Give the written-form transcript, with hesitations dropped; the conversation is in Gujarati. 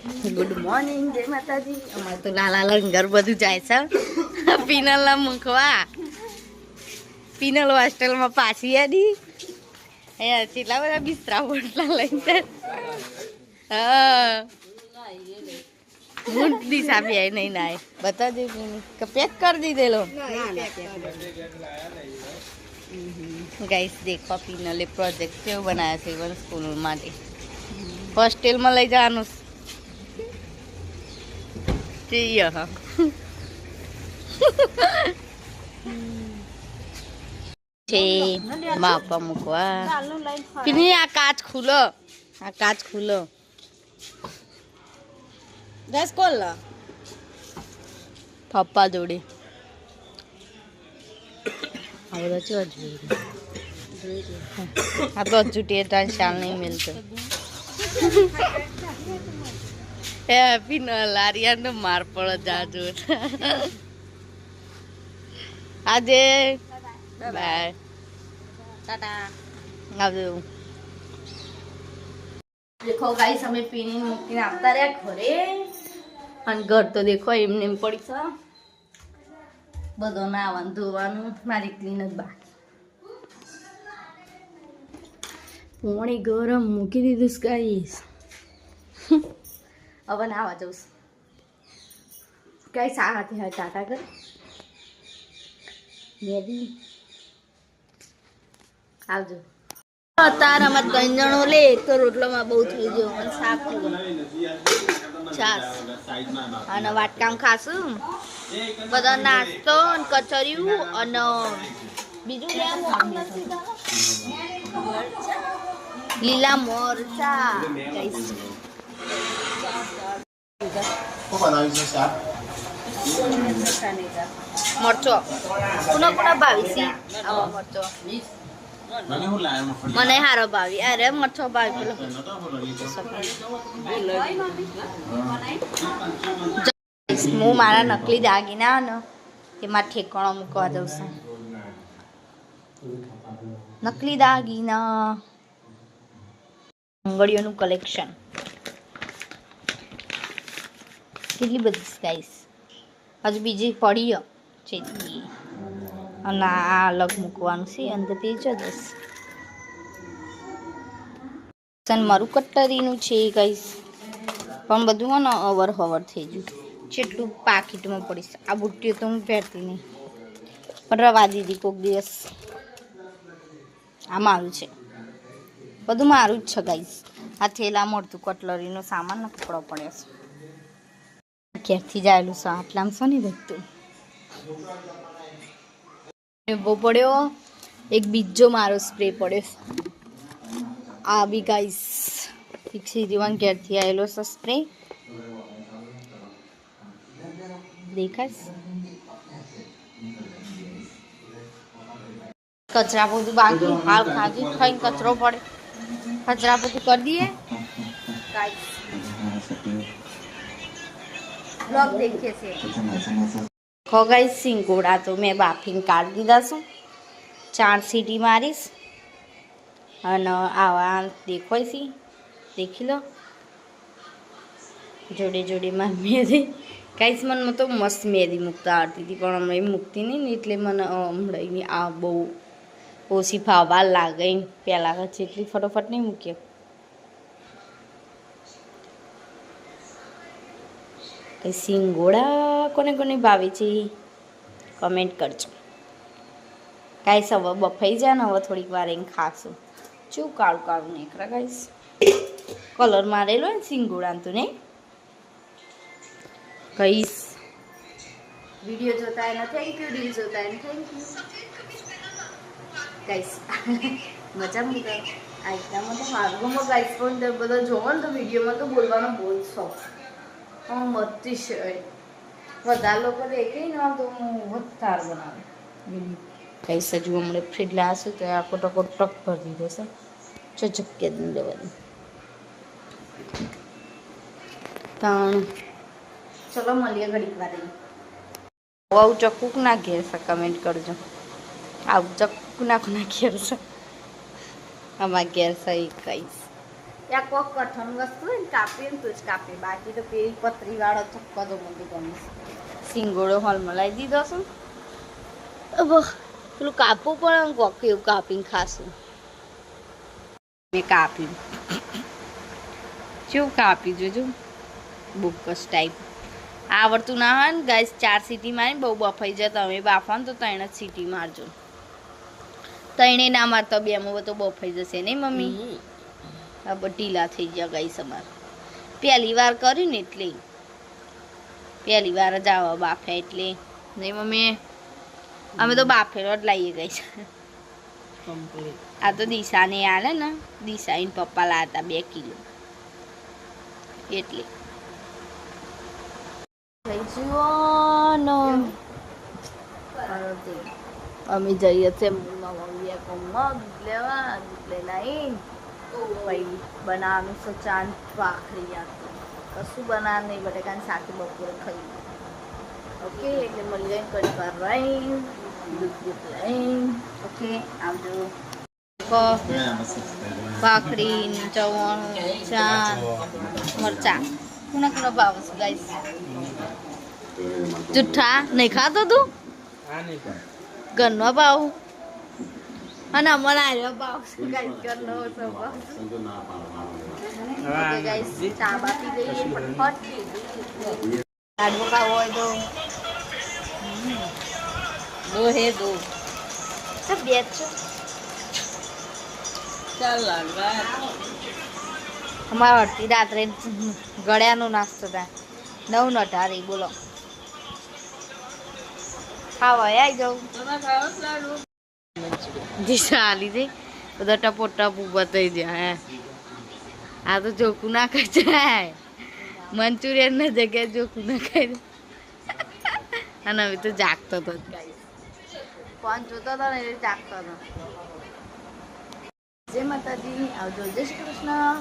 ગુડ મોર્નિંગ, જય માતાજી. અમારે તો લાલા લંગર બધું જાય છે પિનલ મૂકવા. પિનલ હોસ્ટેલમાં પાછી આડી કેટલા બધા બિસ્તરા બોટલા લઈને. હા મૂંટ દિશા બી આવી નહીં ના બતા દે પેક કરી દીધેલો. ગાઈસ દેખો પિનલે પ્રોજેક્ટ કેવું બનાવ્યા છે ઇવન સ્કૂલ માટે. હોસ્ટેલમાં લઈ જવાનું છે માપા મૂકવા. પીની આ કાચ ખુલો, આ કાચ ખુલો. ગેસ કોલ પપ્પા જોડે આ બધા ચો આ તો હજુ ટેટા શાલ નહીં મિલતો. હેપી ન લારિયા નો માર પડે જાજો. આજે બાય ટાટા આવજો. દેખો ગાઈસ અમે પીની મૂકીને આવતા રહ્યા ઘરે અને ઘર તો દેખો એમને એમ પડી છે. બધો નાવાનું ધોવાનું મારી ક્લીન જ બાકી. પાણી ગરમ મૂકી દીધું ગાઈસ. હવે નાવા જવું કઈ સાથી હવે ટાટા કર મેદી આવજો. તારામાં 3 જણો લે તો રોટલોમાં બહુ થઈ ગયો અને શાક છાસ અને વાટકામ ખાશું. બધા નાસ્તો અને કચરિયું અને બીજું લીલા મરચા. મરચો કોના કોના ભાવી આવો મરચો મને હારો ભાવી. અરે મરચો ભાવી પેલો હું મારા નકલી દાગીના ને એમાં ઠેકાણો મૂકવા જઉં છું. નકલી દાગીના બંગડીઓનું કલેક્શન કેટલી બધી ગાઈસ. હજુ બીજી પડી છે અને આ અલગ મૂકવાનું છે અંદર તે જ દસ મારું કટરીનું છે ગાઈસ. પણ બધું ને અવર હવર થઈ ગયું. જેટલું પાકીટમાં પડીશ. આ બુટ્ટીઓ તો હું પહેરતી નહીં પણ રવા દીધી કોઈક દિવસ. આ મારું છે બધું મારું જ છે ગાઈસ. આ થેલા મળતું કટલરીનો સામાન ને કપડો પડ્યો છે. ક્યારથી જાયેલું છે આટલામાં છે ને બધું બહુ પડ્યો. એક બીજો મારો સ્પ્રે પડ્યો આ બી ગાઈસ. સીધીવાન ક્યારથી આવેલો છે સ્પ્રે દેખાશ. કચરા બધું બાકી હાલ ખાજી ખાઈને કચરો પડે. કચરા બધું કરી દઈએ ગાઈસ. બ્લોગ દેખીએ છીએ. ખોગાઈ સિંગોડા તો મેં બાફીને કાઢી દીધા છું. 4 સીટી મારીશ અને આવા દેખાય છે દેખી લો. જોડે જોડે મારી મેદી કાંઈ મને તો મસ્ત મેદી મૂકતા આવડતી હતી પણ હમણાં મૂકતી નહીં ને એટલે મને હમણાં આ બહુ ઓછી ફાવવા લાગે. પહેલાં જેટલી ફટોફટ નહીં મૂકીએ. કંઈ સિંગોડા કોને કોને ભાવે છે કમેન્ટ કરજો. ગાઈસ હવે બફાઈ જાય ને હવે થોડીક વાર એને ખાશું. શું કાળું કાળું નીકળે ગાઈસ. કલર મારેલો ને સિંગોડાને તો નહીં ગાઈસ. વિડીયો જોતા એને થેન્ક યુ. રીલ જોતા એને થેન્ક યુ ગાઈસ. મજા મૂકે આ એકદમ તો મારું ગમો ગાઈસ. પણ બધા જોવો ને તો વિડીયોમાં તો બોલવાનો બહુ જ શોખ. બધી છે વધારે લોકો દેખે ને તો હું વધારે બનાવે કઈ સજુ હમણાં ફ્રીડલા હશે તો આખો ટકો ટક ભરી દીધો છે. ચચક્કે જ લેવાની ત્રણ. ચલો મળીએ ઘડીક વાર. આવું ચક્કુક ના ઘેર છે કમેન્ટ કરજો. આવું ચક્કુ નાખું ના ઘેર છે. આમાં ઘેર છે કહીશ યા કોક કઠણ વસ્તુ હોય ને કાપીએ ને તો જ કાપીએ, બાકી તો પેલી પતરીવાળો ચક્કો તો મને ગમે. સિંગોડો હોલમાં લાવી દીધો છું. પેલું કાપવું પણ કોક એવું કાપીને ખાશું. મેં કાપ્યું, શું કાપી જોજો, બુકસ ટાઈપ. આવડતું ના હોય ને ગાઈસ, 4 સીટી મારીને બહુ બફાઈ જાય. તમે બાફો ને તો 3 જ સીટી મારજો. 3 ના મારતો 2માં તો બફાઈ જશે નહીં મમ્મી? હા, ઢીલા થઈ ગયા ગાઈસ અમારે. પહેલી વાર કર્યું ને એટલે, પહેલી વાર જ આવા બાફ્યા એટલે. નહીં મમ્મી? અમે તો બાફેલો જ લાવીએ ગાઈસ. આ તો દિશાને આલે ને, દિશા એને પપ્પા લાવતા 2 કિલો એટલે. અમે જઈએ છીએ મમ્મી મગ લેવા, લઈને આવીને પછી બનાવવાનું છે ચાંદ ભાખરી. કશું બનાવ નહીં, બટેકાની શાક બપોરે ખાઈ. ઓકે, એટલે મળી જાય કડી વાર રહી દૂધ લઈને. ઓકે, આવજો. ભાખરી, ચવાણું, ચાંદ, મરચા. કોના કોના ભાવ છે ગાઈસ? જુઠ્ઠા નહીં ખાતો તું? ઘરનો ભાવ અને અમારે આવ્યો ભાવ છે ગાઈસ, ઘરનો ભાવ. ઓકે ગાઈસ, ચા બાપી દઈએ ફટફટ. લાડવો ખાવો હોય તો દો હે દો. સબ બેચ ચાલ લાડવા. અમારા અડધી રાત્રે ગળ્યાનો નાસ્તો થાય. 9:18 બોલો. ખાવા આવી જાઉં. દિશા આલી જઈ બધા ટપો ટપ ઉભા થઈ જાય. હે આ તો જોકું ના ખાઈ જાય. મંચુરિયન ના જગ્યાએ જોકું ના ખાઈ. અને હવે તો જાગતો હતો. ફોન જોતો હતો ને એટલે જાગતો હતો. જય માતાજી, આવજો. જય શ્રી કૃષ્ણ.